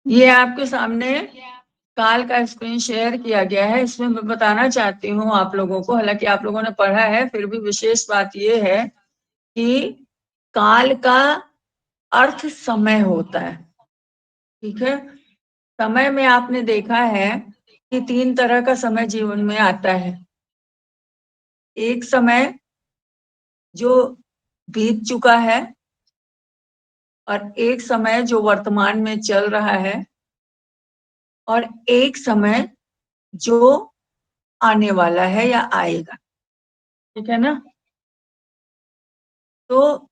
ये आपके सामने काल का स्क्रीन शेयर किया गया है। इसमें मैं बताना चाहती हूँ आप लोगों को, हालांकि आप लोगों ने पढ़ा है, फिर भी विशेष बात ये है कि काल का अर्थ समय होता है। ठीक है। समय में आपने देखा है कि तीन तरह का समय जीवन में आता है। एक समय जो बीत चुका है, और एक समय जो वर्तमान में चल रहा है, और एक समय जो आने वाला है या आएगा। ठीक है ना। तो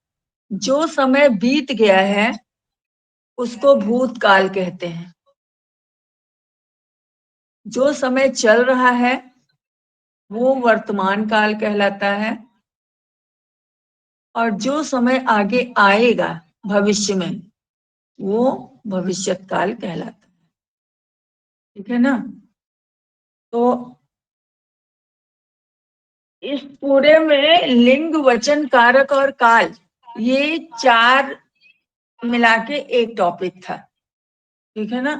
जो समय बीत गया है उसको भूतकाल कहते हैं। जो समय चल रहा है वो वर्तमान काल कहलाता है, और जो समय आगे आएगा भविष्य में वो भविष्यत काल कहलाता है। ठीक है ना। तो इस पूरे में लिंग, वचन, कारक और काल, ये चार मिला के एक टॉपिक था। ठीक है ना।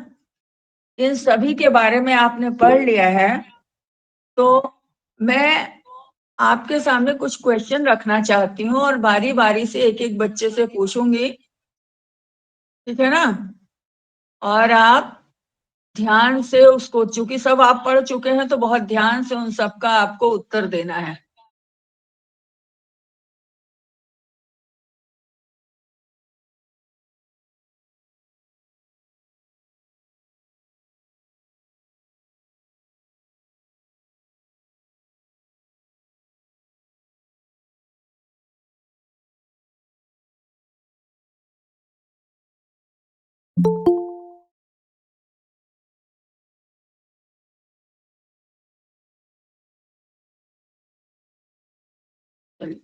इन सभी के बारे में आपने पढ़ लिया है। तो मैं आपके सामने कुछ क्वेश्चन रखना चाहती हूँ और बारी बारी से एक एक बच्चे से पूछूंगी। ठीक है ना। और आप ध्यान से उसको, चूंकि सब आप पढ़ चुके हैं तो बहुत ध्यान से उन सब का आपको उत्तर देना है। चलिए,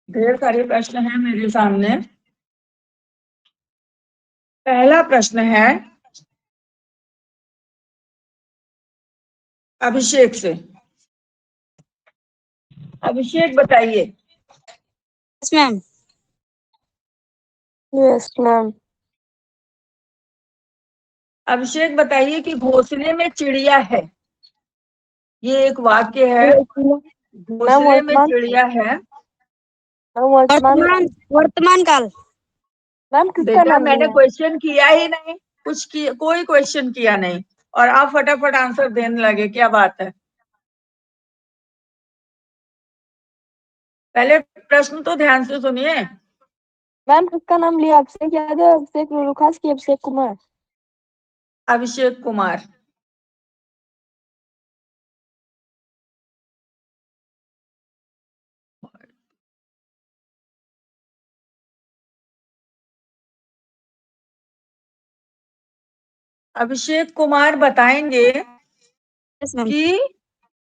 ढेर सारे प्रश्न हैं मेरे सामने। पहला प्रश्न है अभिषेक से। अभिषेक बताइए। Yes ma'am. Yes ma'am. Abhishek बताइए कि घोंसले में चिड़िया है, ये एक वाक्य है। घोंसले में वर्तमान चिड़िया है। वर्तमान वर्तमान काल। मैम किसका बेटा नाम मैंने लिया? क्वेश्चन किया ही नहीं, कोई क्वेश्चन किया नहीं, और आप फटाफट आंसर देने लगे, क्या बात है। पहले प्रश्न तो ध्यान से सुनिए। मैम किसका नाम लिया? अभिषेक यादव, अभिषेक लुलुखास की अभिषेक कुमार? अभिषेक कुमार। अभिषेक कुमार बताएंगे यस मैम। कि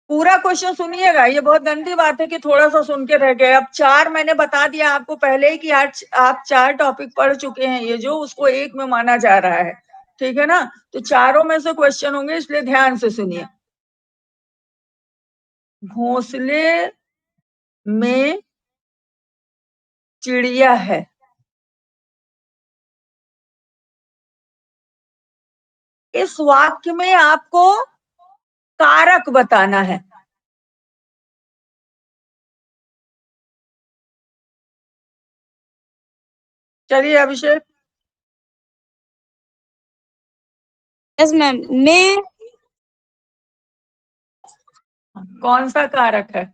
पूरा क्वेश्चन सुनिएगा। ये बहुत गंदी बात है कि थोड़ा सा सुन के रह गए। अब चार मैंने बता दिया आपको पहले ही कि आज आप चार टॉपिक पढ़ चुके हैं, ये जो उसको एक में माना जा रहा है। ठीक है ना। तो चारों में से क्वेश्चन होंगे, इसलिए ध्यान से सुनिए। घोंसले में चिड़िया है, इस वाक्य में आपको कारक बताना है। चलिए अभिषेक। Yes ma'am. मैं कौन सा कारक है?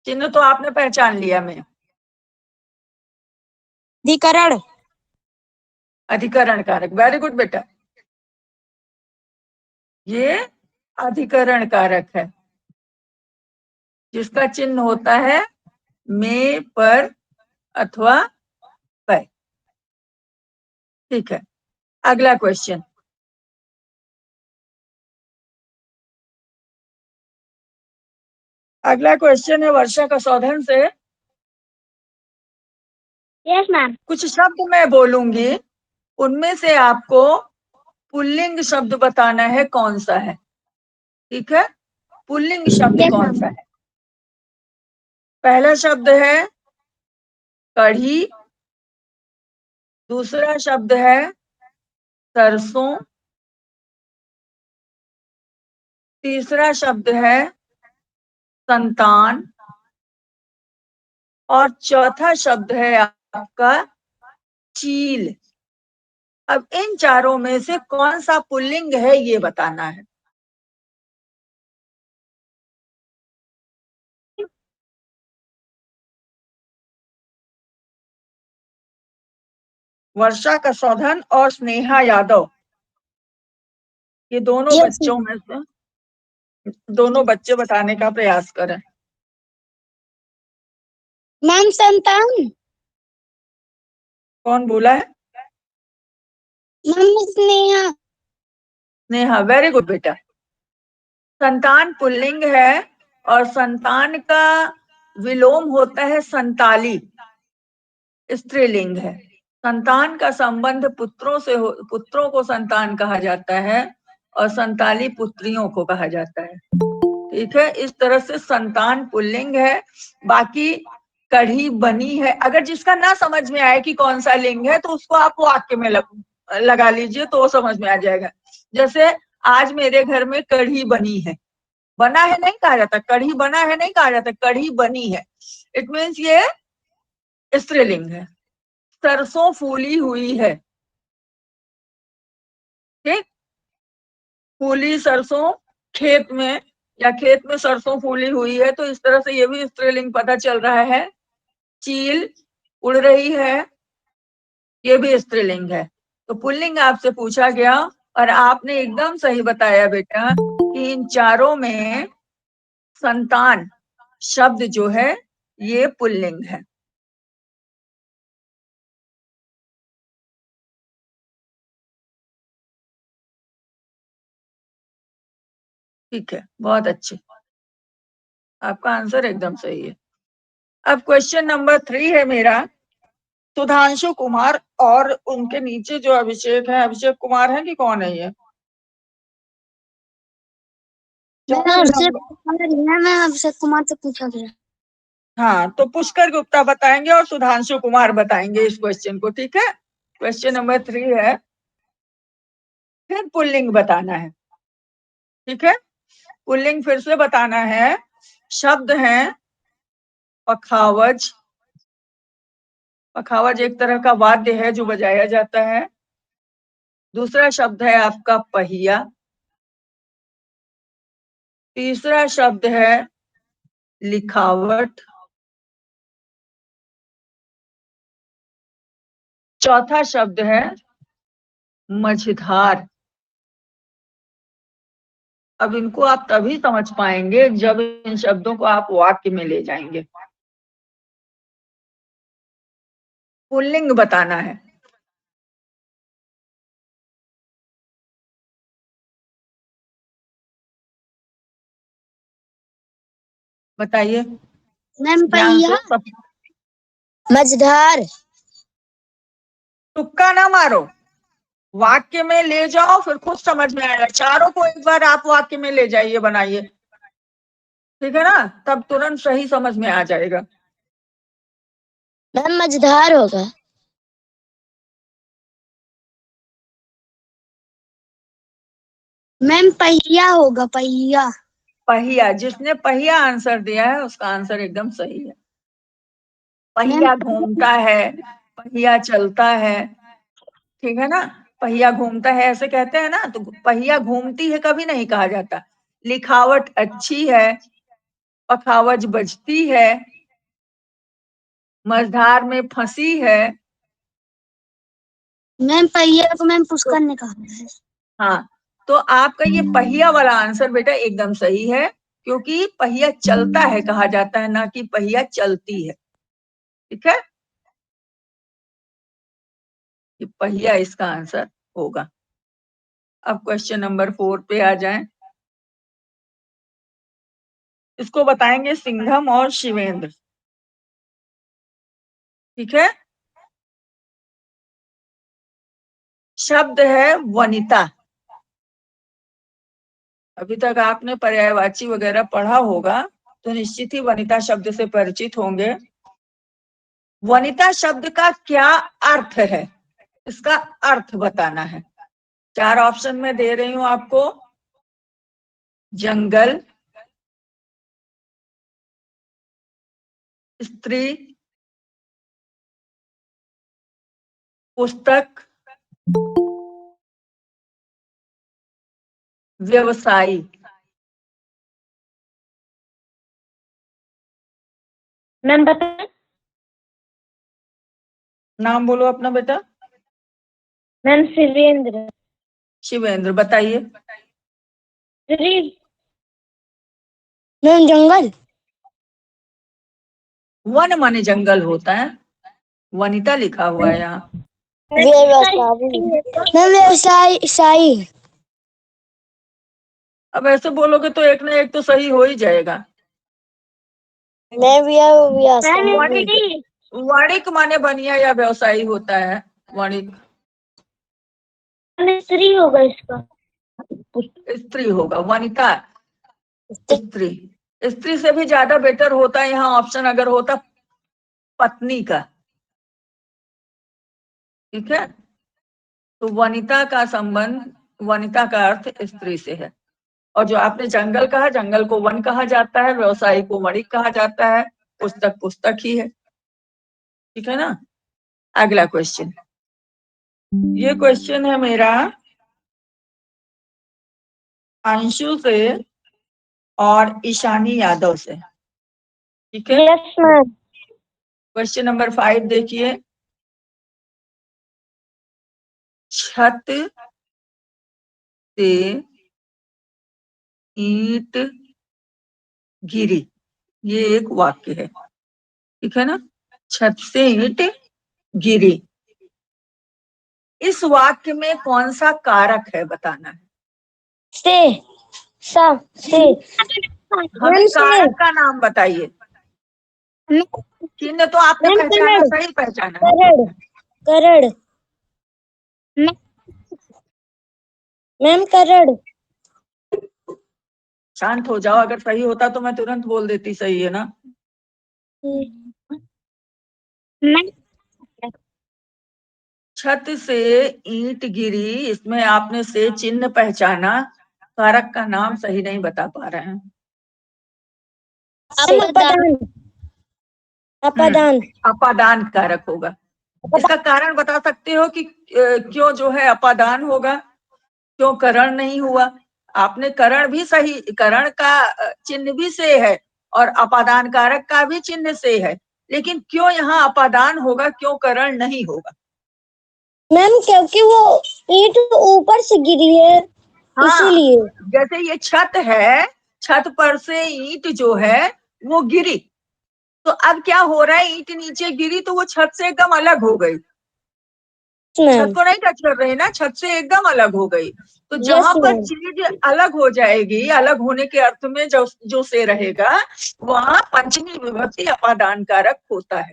चिन्ह तो आपने पहचान लिया। मैं अधिकरण। अधिकरण कारक, वेरी गुड बेटा। ये अधिकरण कारक है जिसका चिन्ह होता है में, पर अथवा पर। ठीक है। अगला क्वेश्चन। अगला क्वेश्चन है वर्षा कसौधन से। Yes ma'am. कुछ शब्द मैं बोलूंगी, उनमें से आपको पुल्लिंग शब्द बताना है कौन सा है। ठीक है। पुल्लिंग शब्द यस कौन मैम। सा है? पहला शब्द है कढ़ी, दूसरा शब्द है सरसों, तीसरा शब्द है संतान, और चौथा शब्द है आपका चील। अब इन चारों में से कौन सा पुल्लिंग है ये बताना है। वर्षा कसौधन और स्नेहा यादव, ये दोनों यस बच्चों में से दोनों बच्चे बताने का प्रयास करें। मैम संतान। कौन बोला है? Ma'am Sneha. Sneha, very good बेटा। संतान पुल्लिंग है और संतान का विलोम होता है संताली, स्त्रीलिंग है। संतान का संबंध पुत्रों से पुत्रों को संतान कहा जाता है और संताली पुत्रियों को कहा जाता है। ठीक है, इस तरह से संतान पुल्लिंग है। बाकी कढ़ी बनी है, अगर जिसका ना समझ में आए कि कौन सा लिंग है तो उसको आप वाक्य में लगा लीजिए तो वो समझ में आ जाएगा। जैसे आज मेरे घर में कढ़ी बनी है, बना है नहीं कहा जाता, कढ़ी बना है नहीं कहा जाता, कढ़ी बनी है। इट मीन्स ये स्त्रीलिंग है। सरसों फूली हुई है, ठीक, फूली सरसों खेत में, या खेत में सरसों फूली हुई है, तो इस तरह से ये भी स्त्रीलिंग पता चल रहा है। चील उड़ रही है, ये भी स्त्रीलिंग है। तो पुल्लिंग आपसे पूछा गया और आपने एकदम सही बताया बेटा कि इन चारों में संतान शब्द जो है ये पुल्लिंग है। ठीक है, बहुत अच्छे, आपका आंसर एकदम सही है। अब क्वेश्चन नंबर 3 है मेरा। सुधांशु कुमार और उनके नीचे जो अभिषेक है, अभिषेक कुमार है कि कौन है ये? मैं अभिषेक कुमार से पूछा गया। हाँ, तो पुष्कर गुप्ता बताएंगे और सुधांशु कुमार बताएंगे इस क्वेश्चन को। ठीक है, क्वेश्चन नंबर 3 है, फिर पुल्लिंग बताना है। ठीक है, पुल्लिंग फिर से बताना है। शब्द है पखावज। पखावज एक तरह का वाद्य है जो बजाया जाता है। दूसरा शब्द है आपका पहिया। तीसरा शब्द है लिखावट। चौथा शब्द है मझधार। अब इनको आप तभी समझ पाएंगे जब इन शब्दों को आप वाक्य में ले जाएंगे। पुल्लिंग बताना है। बताइए, मैम ध्यान पहिया। से सब, मझधार। तुक्का ना मारो, वाक्य में ले जाओ, फिर खुद समझ में आएगा। चारों को एक बार आप वाक्य में ले जाइए, बनाइए, ठीक है ना, तब तुरंत सही समझ में आ जाएगा। मैम मझधार होगा। मैम पहिया होगा, पहिया। पहिया, जिसने पहिया आंसर दिया है उसका आंसर एकदम सही है। मैम पहिया घूमता है, पहिया चलता है, ठीक है ना, पहिया घूमता है ऐसे कहते हैं ना, तो पहिया घूमती है कभी नहीं कहा जाता। लिखावट अच्छी है, पखावज बजती है, मझधार में फंसी है। मैम पहिया को मैम तो पुष्कर ने कहा है। हाँ, तो आपका ये पहिया वाला आंसर बेटा एकदम सही है, क्योंकि पहिया चलता है कहा जाता है, ना कि पहिया चलती है। ठीक है, ये पहिया इसका आंसर होगा। अब क्वेश्चन नंबर 4 पे आ जाएं। इसको बताएंगे सिंघम और शिवेंद्र। ठीक है, शब्द है वनिता। अभी तक आपने पर्यायवाची वगैरह पढ़ा होगा तो निश्चित ही वनिता शब्द से परिचित होंगे। वनिता शब्द का क्या अर्थ है, इसका अर्थ बताना है। 4 ऑप्शन में दे रही हूं आपको। जंगल, स्त्री, पुस्तक, व्यवसायी। मैम बताएं। नाम बोलो अपना बेटा। मैम शिवेंद्र। शिवेंद्र, बताइए। मैम जंगल। वन माने जंगल होता है, वनिता लिखा हुआ है यहाँ। व्यवसायी। मैम व्यवसायी। अब ऐसे बोलोगे तो एक ना एक तो सही हो ही जाएगा। मैं वाणिक माने बनिया या व्यवसायी होता है, वाणिक। स्त्री होगा इसका। स्त्री होगा, वनिता स्त्री। स्त्री से भी ज्यादा बेटर होता है यहाँ ऑप्शन अगर होता पत्नी का। ठीक है, तो वनिता का संबंध, वनिता का अर्थ स्त्री से है। और जो आपने जंगल कहा, जंगल को वन कहा जाता है, व्यवसायी को वणिक कहा जाता है, पुस्तक पुस्तक ही है। ठीक है ना। अगला क्वेश्चन, ये क्वेश्चन है मेरा अंशु से और ईशानी यादव से। ठीक है। Yes ma'am. क्वेश्चन नंबर 5 देखिए। छत से ईंट गिरी, ये एक वाक्य है। ठीक है ना। छत से ईंट गिरी, इस वाक्य में कौन सा कारक है बताना है। से हमें कारक का नाम बताइए। चिन्ह तो आपने मैम पहचाना, सही पहचाना। करड़। मैम करड़। शांत हो जाओ, अगर सही होता तो मैं तुरंत बोल देती सही है ना। छत से ईंट गिरी, इसमें आपने से चिन्ह पहचाना, कारक का नाम सही नहीं बता पा रहे हैं। अपादान। अपादान कारक होगा। इसका कारण बता सकते हो कि क्यों जो है अपादान होगा, क्यों करण नहीं हुआ। आपने करण भी सही, करण का चिन्ह भी से है और अपादान कारक का भी चिन्ह से है, लेकिन क्यों यहाँ अपादान होगा, क्यों करण नहीं होगा। मैम क्योंकि वो ईंट ऊपर से गिरी है, हाँ, इसीलिए। जैसे ये छत है, छत पर से ईंट जो है वो गिरी, तो अब क्या हो रहा है, ईंट नीचे गिरी तो वो छत से एकदम अलग हो गई। छत को नहीं टच कर रही ना, छत से एकदम अलग हो गई। तो जहां पर चीज अलग हो जाएगी, अलग होने के अर्थ में जो से रहेगा, वहां पंचमी विभक्ति अपादान कारक होता है।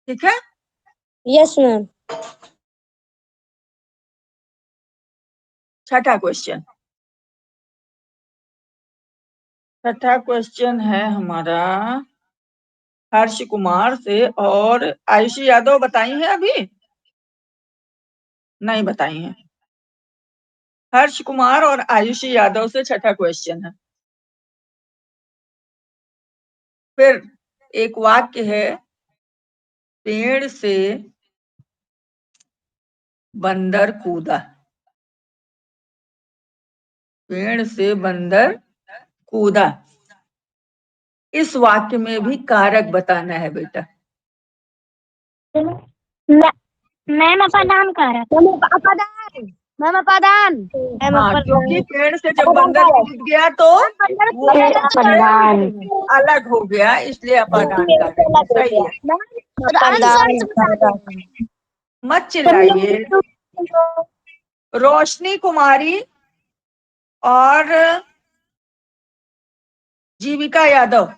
ठीक है। Yes ma'am. छठा क्वेश्चन, छठा क्वेश्चन है हमारा हर्ष कुमार से, और आयुषी यादव बताई है अभी नहीं बताई है। हर्ष कुमार और आयुषी यादव से छठा क्वेश्चन है। फिर एक वाक्य है, पेड़ से बंदर कूदा, पेड़ से बंदर कूदा, इस वाक्य में भी कारक बताना है बेटा। मैम अपादान कारक। मैम अपादान। हाँ, क्योंकि पेड़ से जब बंदर कूद गया तो वो अपादान अलग हो गया, इसलिए अपादान कारक है। सही है। मत चिल्लाइए। रोशनी कुमारी और जीविका यादव,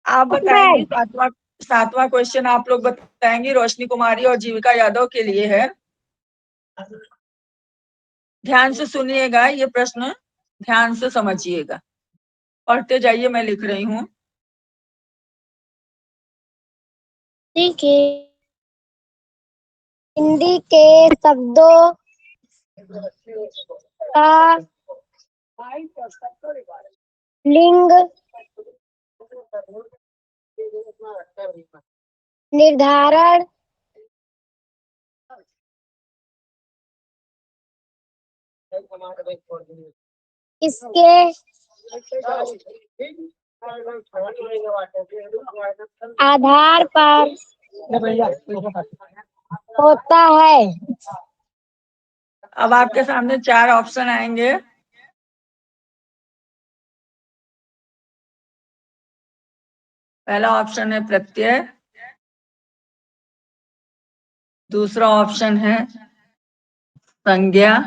आप बताएंगी। सातवां क्वेश्चन आप लोग बताएंगी, रोशनी कुमारी और जीविका यादव के लिए है। ध्यान से सुनिएगा, ये प्रश्न ध्यान से समझिएगा, पढ़ते जाइए, मैं लिख रही हूँ। ठीक है। हिंदी के शब्दों का लिंग निर्धारण इसके आधार पर होता है। अब आपके सामने 4 ऑप्शन आएंगे। पहला ऑप्शन है प्रत्यय, दूसरा ऑप्शन है संज्ञा,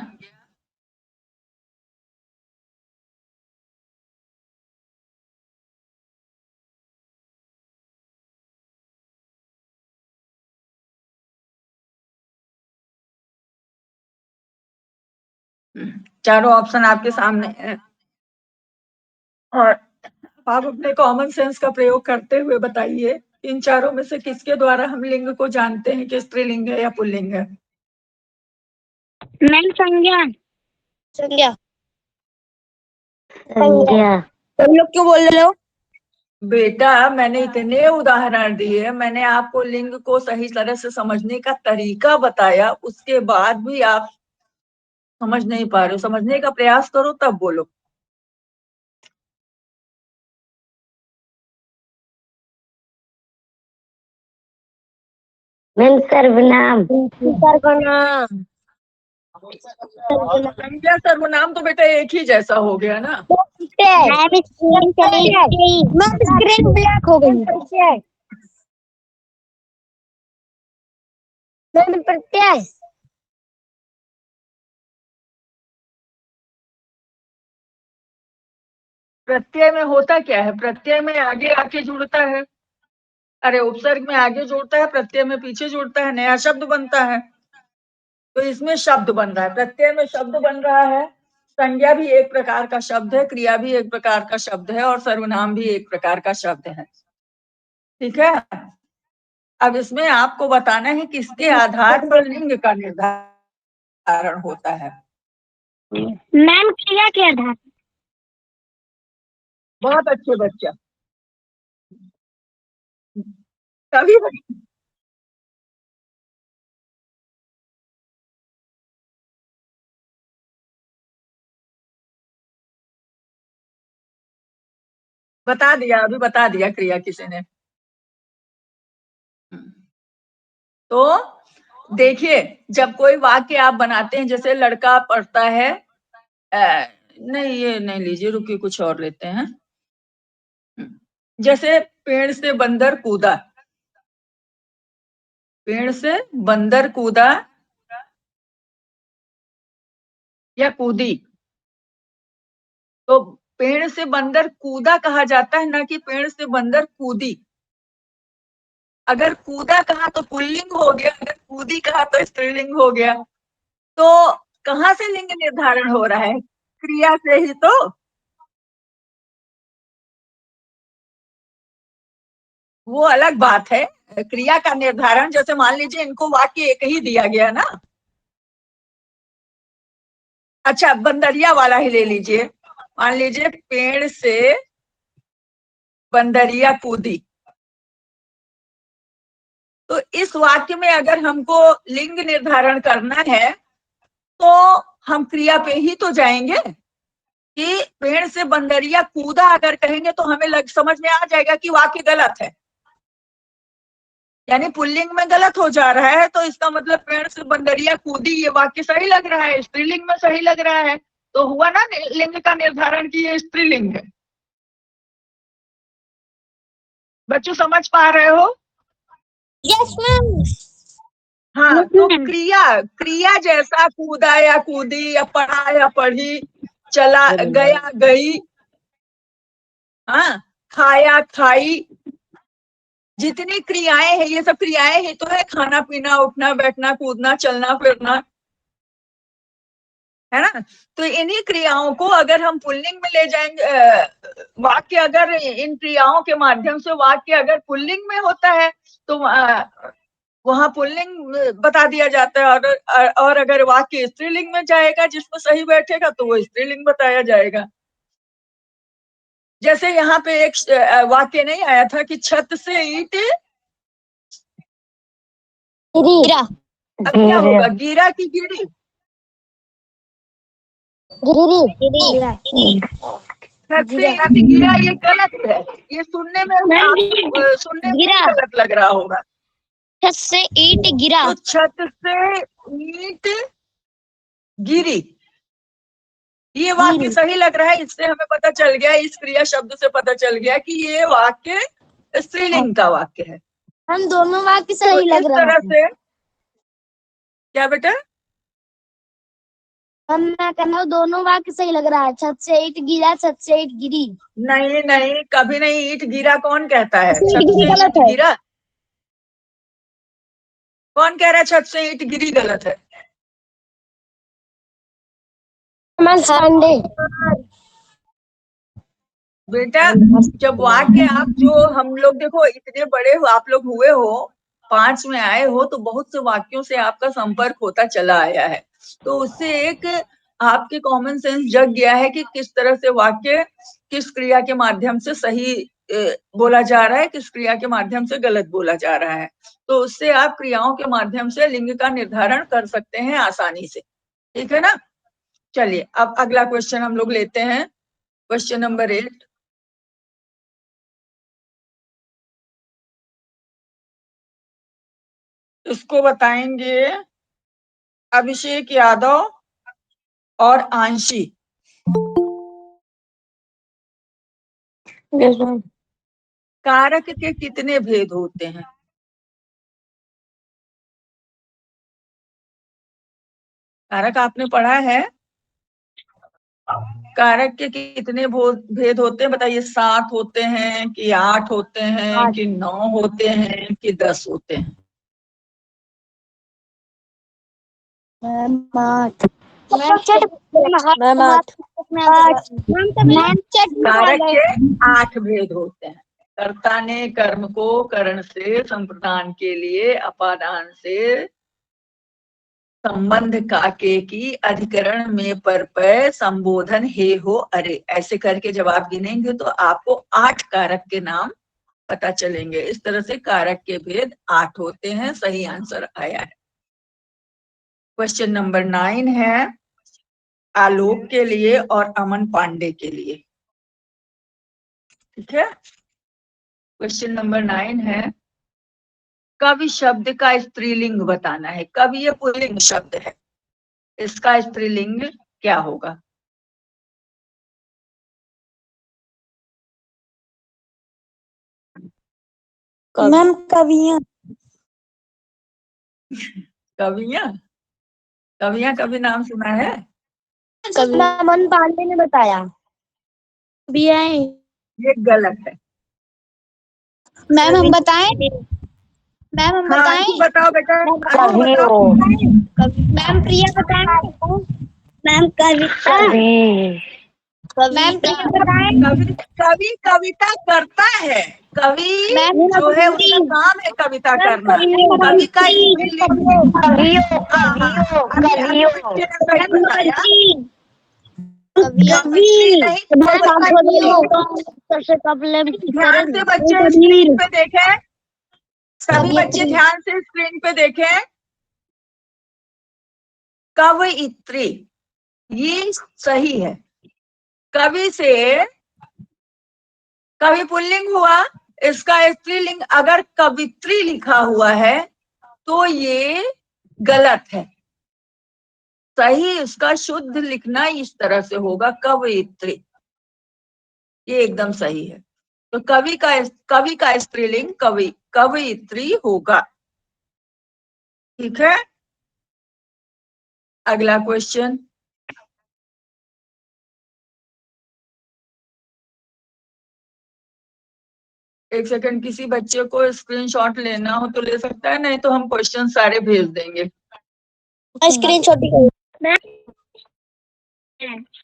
चारों ऑप्शन आपके सामने है और आप अपने कॉमन सेंस का प्रयोग करते हुए बताइए इन चारों में से किसके द्वारा हम लिंग को जानते हैं कि स्त्रीलिंग है या पुल्लिंग है। मैम संज्ञा संज्ञा संज्ञा। तुम लोग क्यों बोल रहे हो? बेटा मैंने इतने उदाहरण दिए, मैंने आपको लिंग को सही तरह से समझने का तरीका बताया, उसके बाद भी आप समझ नहीं पा रहे हो। समझने का प्रयास करो तब बोलो। मैम सर्वनाम सर्वनाम संज्ञा सर्वनाम तो बेटा एक ही जैसा हो गया ना। मैम स्क्रीन ब्लैक हो गई। मैम प्रत्यय प्रत्यय में होता क्या है? प्रत्यय में आगे आके जुड़ता है, अरे उपसर्ग में आगे जुड़ता है, प्रत्यय में पीछे जुड़ता है, नया शब्द बनता है। तो इसमें शब्द बन रहा है, प्रत्यय में शब्द बन रहा है। संज्ञा भी एक प्रकार का शब्द है, क्रिया भी एक प्रकार का शब्द है और सर्वनाम भी एक प्रकार का शब्द है। ठीक है, अब इसमें आपको बताना है किसके आधार पर लिंग का निर्धारण होता है। मैम क्रिया के आधार। बहुत अच्छे बच्चा, कभी बता दिया, अभी बता दिया क्रिया किसी ने। तो देखिए, जब कोई वाक्य आप बनाते हैं, जैसे लड़का पढ़ता है, नहीं ये नहीं लीजिए, रुकिए कुछ और लेते हैं। जैसे पेड़ से बंदर कूदा, पेड़ से बंदर कूदा या कूदी, तो पेड़ से बंदर कूदा कहा जाता है, ना कि पेड़ से बंदर कूदी। अगर कूदा कहा तो पुल्लिंग हो गया, अगर कूदी कहा तो स्त्रीलिंग हो गया। तो कहाँ से लिंग निर्धारण हो रहा है? क्रिया से ही तो। वो अलग बात है, क्रिया का निर्धारण। जैसे मान लीजिए इनको वाक्य एक ही दिया गया ना, अच्छा बंदरिया वाला ही ले लीजिए। मान लीजिए पेड़ से बंदरिया कूदी, तो इस वाक्य में अगर हमको लिंग निर्धारण करना है तो हम क्रिया पे ही तो जाएंगे कि पेड़ से बंदरिया कूदा अगर कहेंगे तो हमें समझ में आ जाएगा कि वाक्य गलत है, यानी पुल्लिंग में गलत हो जा रहा है। तो इसका मतलब पेड़ से बंदरिया कूदी ये वाक्य सही लग रहा है, स्त्रीलिंग में सही लग रहा है। तो हुआ ना लिंग का निर्धारण कि ये स्त्रीलिंग है। बच्चों समझ पा रहे हो? Yes ma'am. हाँ, तो क्रिया, क्रिया जैसा कूदा या कूदी या पढ़ा या पढ़ी, चला गया गई, हाँ खाया खाई, जितनी क्रियाएं हैं ये सब क्रियाएं ही तो है। खाना पीना, उठना बैठना, कूदना, चलना फिरना, है ना। तो इन्हीं क्रियाओं को अगर हम पुल्लिंग में ले जाएंगे, वाक्य अगर इन क्रियाओं के माध्यम से वाक्य अगर पुल्लिंग में होता है तो वहां पुल्लिंग बता दिया जाता है, और अगर वाक्य स्त्रीलिंग में जाएगा जिसमें सही बैठेगा तो वो स्त्रीलिंग बताया जाएगा। जैसे यहाँ पे एक वाक्य नहीं आया था कि छत से ईंट गिरा। अब क्या होगा, गिरा की गिरी? गिरी। छत से ईंट गिरा, ये गलत है। ये सुनने में गिरा। गलत लग रहा होगा। छत से ईंट गिरा। तो छत से ईंट गिरी, ये वाक्य सही लग रहा है। इससे हमें पता चल गया, इस क्रिया शब्द से पता चल गया कि ये वाक्य स्त्रीलिंग का वाक्य है। हम दोनों वाक्य सही तो लग इस रहा तरह है। से क्या बेटा? हम मैं कह रहा हूँ दोनों वाक्य सही लग रहा है। छत से ईंट गिरा, छत से ईंट गिरी। नहीं नहीं, कभी नहीं। ईंट गिरा कौन कहता है? ईंट छत गिरी से गलत ईंट है। गिरा कौन कह रहा है? छत से ईंट गिरी गलत है। पांडे। बेटा जब वाक्य आप जो हम लोग देखो इतने बड़े हो आप लोग हुए हो, 5 में आए हो, तो बहुत से वाक्यों से आपका संपर्क होता चला आया है। तो उससे एक आपके कॉमन सेंस जग गया है कि किस तरह से वाक्य किस क्रिया के माध्यम से सही बोला जा रहा है, किस क्रिया के माध्यम से गलत बोला जा रहा है। तो उससे आप क्रियाओं के माध्यम से लिंग का निर्धारण कर सकते हैं आसानी से। ठीक है ना? चलिए अब अगला क्वेश्चन हम लोग लेते हैं, क्वेश्चन नंबर 8। इसको बताएंगे अभिषेक यादव और आंशी। कारक के कितने भेद होते हैं? कारक आपने पढ़ा है? कारक के कितने भेद होते हैं बताइए? 7 होते हैं कि 8 होते हैं कि 9 होते हैं कि 10 होते हैं? कारक के 8 भेद होते हैं। कर्ता ने कर्म को करण से संप्रदान के लिए अपादान से संबंध काके की अधिकरण में पर संबोधन हे हो अरे, ऐसे करके जब आप गिनेंगे तो आपको 8 कारक के नाम पता चलेंगे। इस तरह से कारक के भेद 8 होते हैं। सही आंसर आया है। क्वेश्चन नंबर 9 है आलोक के लिए और अमन पांडे के लिए। ठीक है, क्वेश्चन नंबर 9 है कवि शब्द का स्त्रीलिंग बताना है। कवि ये पुल्लिंग शब्द है, इसका स्त्रीलिंग क्या होगा? मैम कवियां। कवियां? कवियां कभी नाम सुना है? अमन पांडे ने बताया। ये गलत है। मैम हम बताएं? मैम हम हाँ बताएं? बताओ बेटा, मैम प्रिया बताएं? मैम कविता। मैम प्रिया बताएं? कवि कविता करता है। कवि जो है उसका काम है कविता करना। कवि का स्त्रीलिंग ध्यान से बच्चे स्क्रीन पे देखें, सभी बच्चे ध्यान से स्क्रीन पे देखें। कवयित्री ये सही है। कवि से कवि पुल्लिंग हुआ, इसका स्त्रीलिंग अगर कवित्री लिखा हुआ है तो ये गलत है। सही इसका शुद्ध लिखना इस तरह से होगा कवयित्री, ये एकदम सही है। तो कवि का स्त्रीलिंग कवयित्री होगा। ठीक है, अगला क्वेश्चन। एक सेकंड, किसी बच्चे को स्क्रीनशॉट लेना हो तो ले सकता है, नहीं तो हम क्वेश्चन सारे भेज देंगे। स्क्रीनशॉट।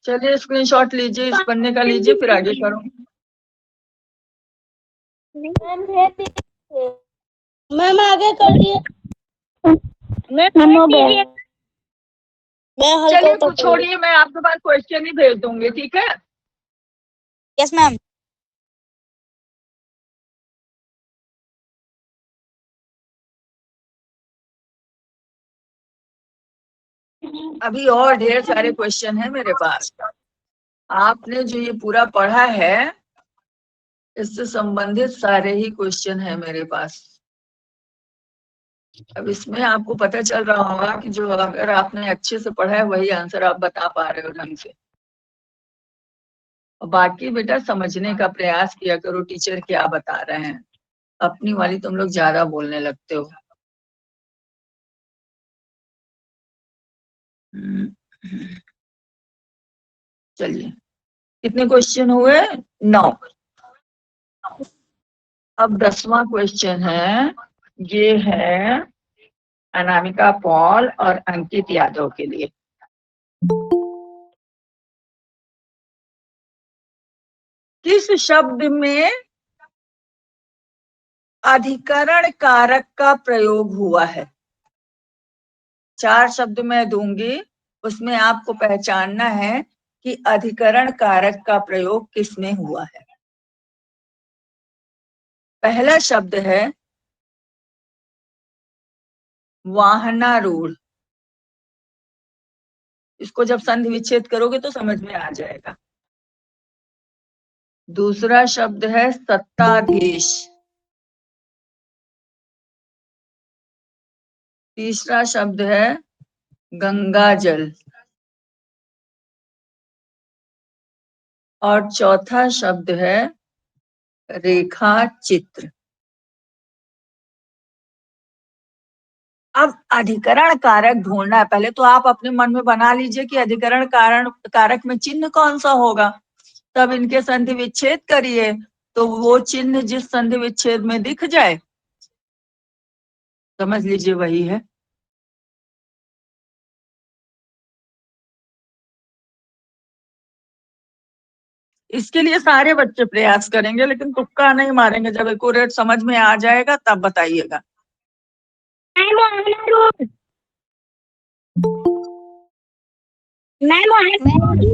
चलिए स्क्रीनशॉट लीजिए, इस पन्ने का लीजिए, फिर आगे करो। मैम आगे कर दिए। मैं चलिए कुछ छोड़िए, मैं आपके पास क्वेश्चन ही भेज दूंगी, ठीक है? Yes ma'am. अभी और ढेर सारे क्वेश्चन है मेरे पास। आपने जो ये पूरा पढ़ा है इससे संबंधित सारे ही क्वेश्चन है मेरे पास। अब इसमें आपको पता चल रहा होगा कि जो अगर आपने अच्छे से पढ़ा है वही आंसर आप बता पा रहे हो ढंग से। और बाकी बेटा समझने का प्रयास किया करो टीचर क्या बता रहे हैं। अपनी वाली तुम लोग ज्यादा बोलने लगते हो। चलिए कितने क्वेश्चन हुए? 9। अब 10वां क्वेश्चन है, ये है अनामिका पॉल और अंकित यादव के लिए। किस शब्द में अधिकरण कारक का प्रयोग हुआ है? 4 शब्द मैं दूंगी, उसमें आपको पहचानना है कि अधिकरण कारक का प्रयोग किसमें हुआ है। पहला शब्द है वाहनारूढ़। इसको जब संधि विच्छेद करोगे तो समझ में आ जाएगा। दूसरा शब्द है सत्ताधीश। तीसरा शब्द है गंगा जल। और चौथा शब्द है रेखा चित्र। अब अधिकरण कारक ढूंढना है। पहले तो आप अपने मन में बना लीजिए कि अधिकरण कारक में चिन्ह कौन सा होगा, तब इनके संधि विच्छेद करिए तो वो चिन्ह जिस संधि विच्छेद में दिख जाए समझ लीजिए वही है। इसके लिए सारे बच्चे प्रयास करेंगे लेकिन तुक्का नहीं मारेंगे। जब एक्यूरेट समझ में आ जाएगा तब बताइएगा।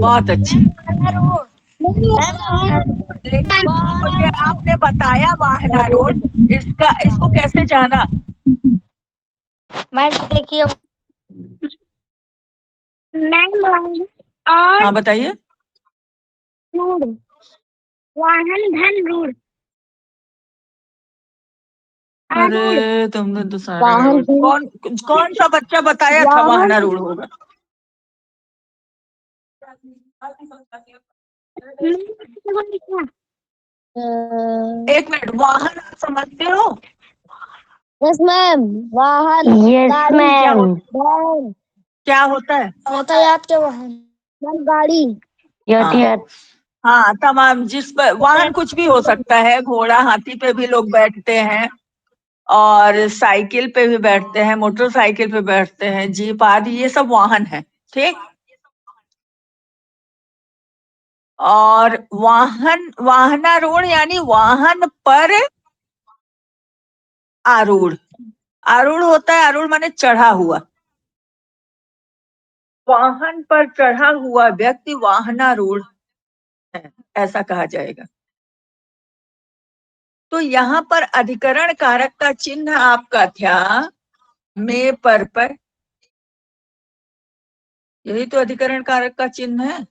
बहुत अच्छी। लेकिन ये आपने बताया वाहनारूढ़, इसको कैसे जाना? मैं देखिए हाँ बताइए। वाहन धन रूढ़। अरे तुमने तो सारे कौन कौन सा बच्चा बताया था वाहनारूढ़ होगा? एक मिनट, वाहन आप समझते हो? Yes ma'am. वाहन। Yes ma'am. क्या होता है? यातायात के वाहन। गाड़ी। यातायात। हाँ तमाम, जिस पर वाहन कुछ भी हो सकता है। घोड़ा, हाथी पे भी लोग बैठते हैं और साइकिल पे भी बैठते हैं, मोटरसाइकिल पे बैठते हैं, जीप आदि ये सब वाहन है, ठीक। और वाहनारूढ़ यानी वाहन पर आरूढ़। आरूढ़ होता है, आरूढ़ माने चढ़ा हुआ। वाहन पर चढ़ा हुआ व्यक्ति वाहनारूढ़ है, ऐसा कहा जाएगा। तो यहाँ पर अधिकरण कारक का चिन्ह आपका था में पर। यही तो अधिकरण कारक का चिन्ह है।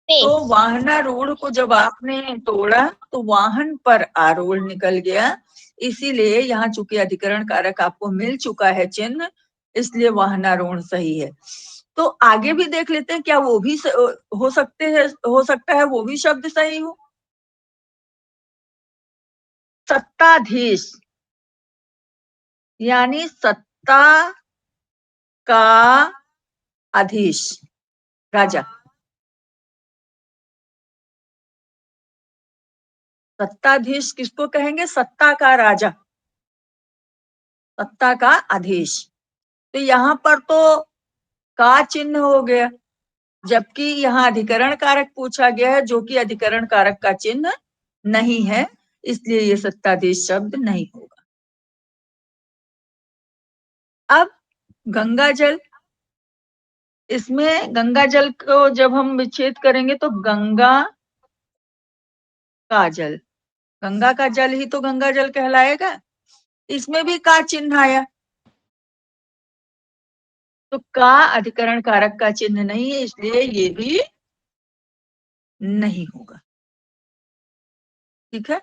तो वाहनारूढ़ को जब आपने तोड़ा तो वाहन पर आरूढ़ निकल गया। इसीलिए यहाँ चूंकि अधिकरण कारक आपको मिल चुका है चिन्ह, इसलिए वाहनारूढ़ सही है। तो आगे भी देख लेते हैं, क्या वो भी हो सकता है वो भी शब्द सही हो। सत्ताधीश यानी सत्ता का अधीश, राजा। सत्ताधीश किसको कहेंगे? सत्ता का राजा, सत्ता का अधीश। तो यहाँ पर तो का चिन्ह हो गया, जबकि यहाँ अधिकरण कारक पूछा गया है जो कि अधिकरण कारक का चिन्ह नहीं है, इसलिए ये सत्ताधीश शब्द नहीं होगा। अब गंगा जल, इसमें गंगा जल को जब हम विच्छेद करेंगे तो गंगा का जल, गंगा का जल ही तो गंगा जल कहलाएगा। इसमें भी का चिन्ह आया, तो का अधिकरण कारक का चिन्ह नहीं है, इसलिए ये भी नहीं होगा। ठीक है,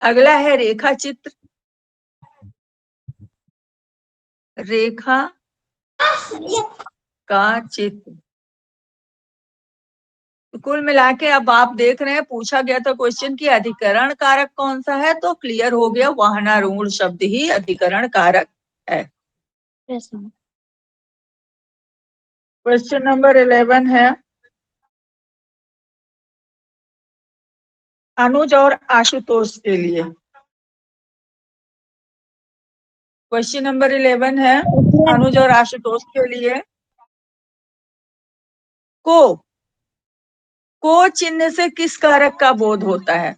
अगला है रेखा चित्र। रेखा का चित्र, तो कुल मिला के अब आप देख रहे हैं, पूछा गया था क्वेश्चन की अधिकरण कारक कौन सा है, तो क्लियर हो गया, वाहनारूढ़ शब्द ही अधिकरण कारक है। क्वेश्चन नंबर 11 है, अनुज और आशुतोष के लिए। क्वेश्चन नंबर 11 है अनुज और आशुतोष के लिए। को चिन्ह से किस कारक का बोध होता है?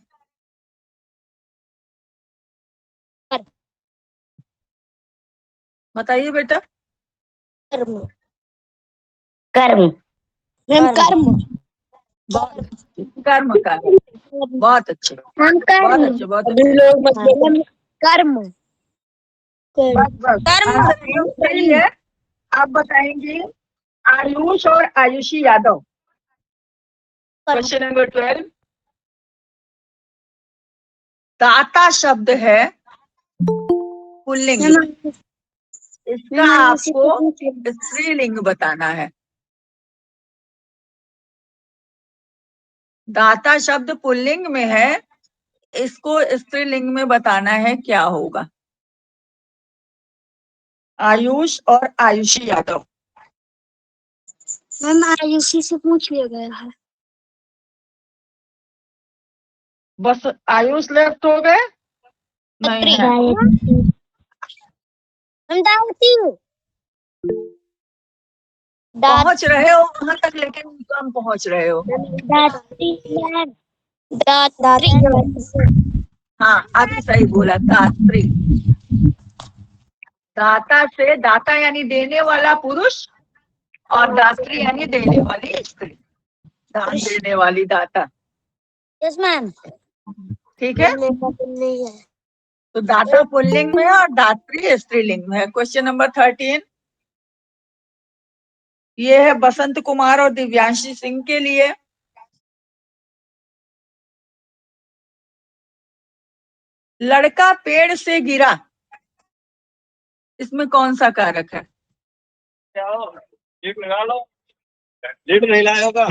बताइए बेटा। कर्म कर्म मैम कर्म कर्म का, बहुत अच्छे, हम बहुत अच्छे, बहुत अच्छे। कर्म आंसर एकदम सही है। आप बताएंगी आयुष और आयुषी यादव। क्वेश्चन नंबर 12, दाता शब्द है पुल्लिंग, इसका आपको स्त्रीलिंग बताना है। दाता शब्द पुल्लिंग में है, इसको स्त्रीलिंग में बताना है, क्या होगा? आयुष और आयुषी यादव। मैम आयुषी से पूछ लिया गया है। बस आयुष लेफ्ट हो गए? नहीं है। पहुंच रहे हो वहां तक, लेकिन कम पहुंच रहे हो। हाँ, अभी सही बोला, दात्री। दाता से, दाता यानी देने वाला पुरुष, और दात्री यानी देने वाली स्त्री, दान देने वाली दाता। Yes ma'am. ठीक है, तो दाता पुल्लिंग में है और दात्री स्त्रीलिंग में है। क्वेश्चन नंबर 13, ये है बसंत कुमार और दिव्यांशी सिंह के लिए। लड़का पेड़ से गिरा, इसमें कौन सा कारक है? लगा लो, लीड नहीं लाया होगा।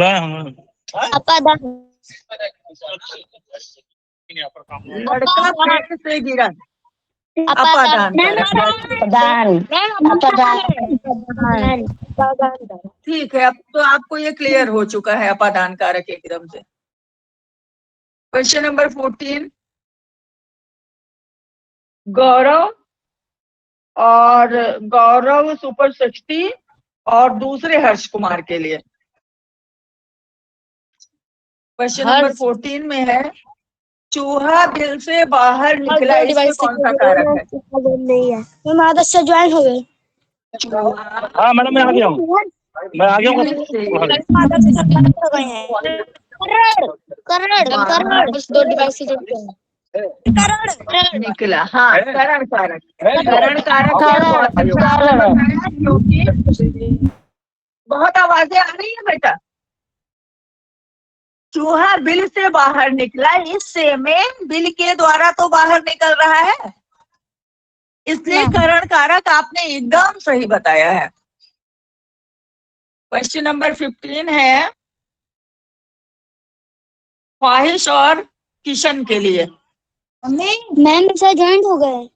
लड़का पेड़ से गिरा, अपादान कारक। ठीक है, अब तो आपको ये क्लियर हो चुका है, अपादान कारक एकदम से। क्वेश्चन नंबर 14, गौरव सुपर 60 और दूसरे हर्ष कुमार के लिए। क्वेश्चन नंबर 14 में है, चूहा बिल से बाहर निकला, इसमें कौन सा कारक है? नहीं है मैम, आदत से ज्वाइन हो गए। हाँ मैडम, मैं आ गया हूँ, मैं आ गया हूँ। दो डिवाइस निकला, हाँ, करण कारक। करण कारक क्योंकि बहुत आवाजें आ रही है बेटा। चूहा बिल से बाहर निकला, इससे में बिल के द्वारा तो बाहर निकल रहा है, इसलिए करण कारक आपने एकदम सही बताया है। क्वेश्चन नंबर 15 है, ख्वाहिश और किशन के लिए। मैम सर ज्वाइन हो गए।